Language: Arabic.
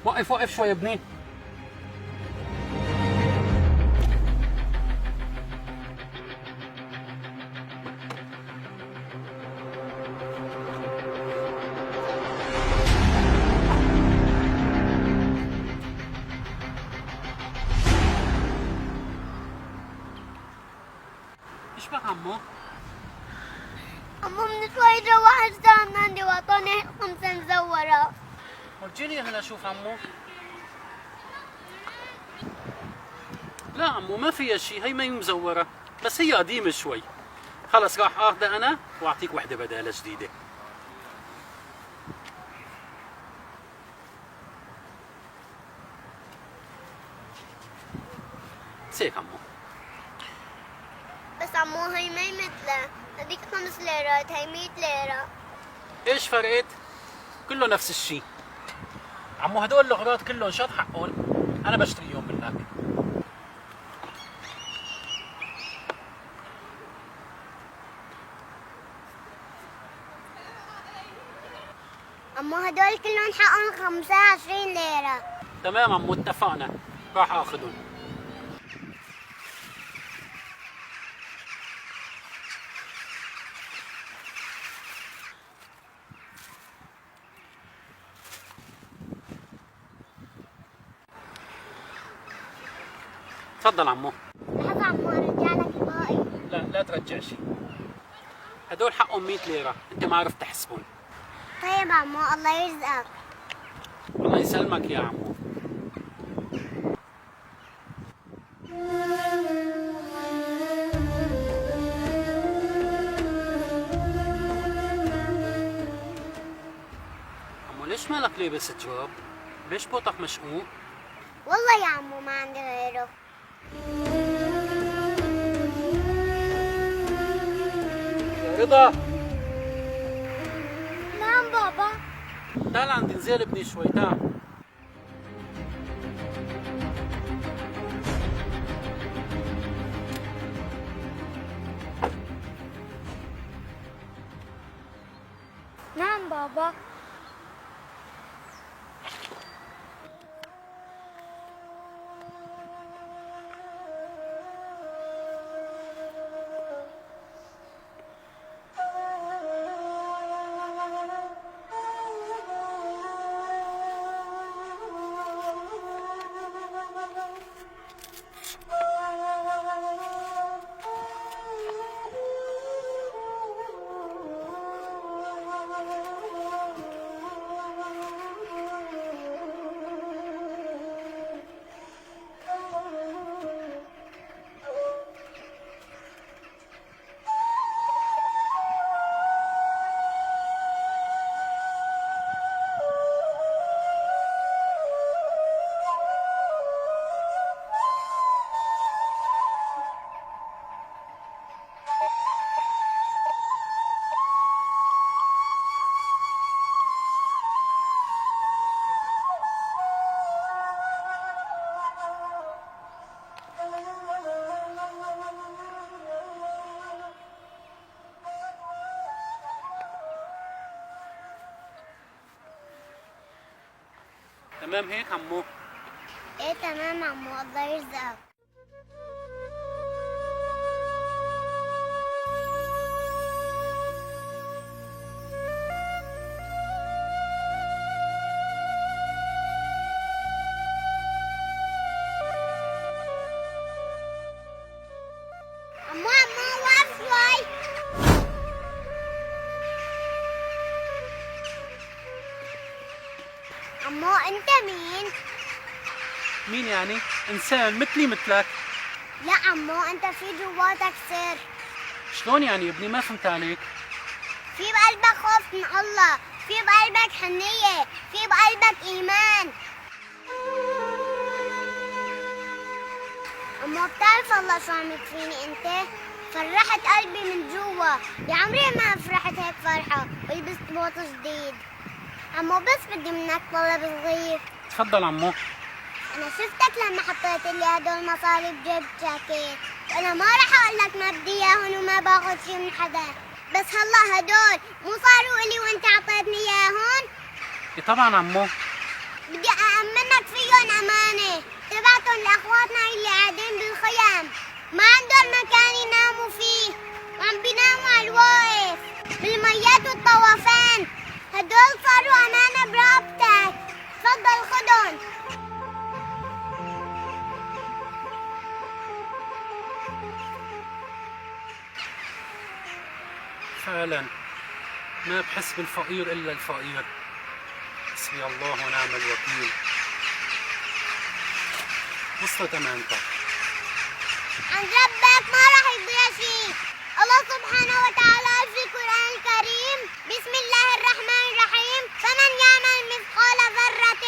وقف وقف شوي يا ابني. ايش بك عمو؟ عمو من شوي جا واحد ساهم عندي واعطاني 5 مزورة. ورجيني هلا شوف عمو. لا عمو ما فيها شيء، هي ما هي مزورة، بس هي قديمة شوي. خلص راح اخذها انا واعطيك وحدة بدالها جديدة. سيك عمو. بس عمو هي ما هي مثلها، هذيك 5 ليرات هي 100 ليرة. ايش فرقت؟ كله نفس الشيء. عمو هدول الاغراض كلهم شط حقهم، انا بشتريهم منك. عمو هدول كلهم حقهم 25 ليرة. تمام عمو اتفقنا، راح اخذهم. تفضل عمو. لحظة عمو ارجع لك الباقي. لا ترجع شيء. هدول حقهم 100 ليرة، انت ما عرفت تحسبهم. طيب عمو الله يرزقك. الله يسلمك يا عمو. عمو ليش مالك لابس جواب؟ ليش بوطك مشقوق؟ والله يا عمو ما عندي غيره. يا رضا نعم بابا. تعال عندي، نزيل ابني شوي، تعال. نعم بابا. تمام هيك عمو؟ ايه تمام عمو الله يرزقك. عمو وقف شوي. عمو انت مين؟ مين يعني؟ انسان مثلي مثلك. لا عمو انت في جواتك سر. شلون يعني يا ابني؟ ما فهمت عليك. في بقلبك خوف من الله، في بقلبك حنية، في بقلبك إيمان. عمو بتعرف الله شو عم يكفيني انت؟ فرحت قلبي من جوا، يا عمري ما فرحت هيك فرحة ولبست بوط جديد. عمو بس بدي منك طلب صغير. تفضل عمو. أنا شفتك لما حطيت لي هدول مصاري بجيب جاكيت، وأنا ما رح أقول لك ما بدي إياهم وما باخذ شي من حدا، بس هلا هدول مو صاروا إلي وأنت عطيتني إياهم؟ إيه طبعا عمو. بدي أأمن لأخواتنا اللي قاعدين بالخيام ما عندهم مكان يناموا فيه وعم بيناموا على الواقف بالميات والطوفان. هدول صاروا أمانة برقبتك، تفضل خدهم. فعلا ما بحس بالفقير إلا الفقير. حسبي الله ونعم الوكيل. وصلت أمانتك. عن ربك ما راح يضيع شيء. الله سبحانه وتعالى في القرآن الكريم: بسم الله الرحمن الرحيم: فمن يعمل مثقال ذرة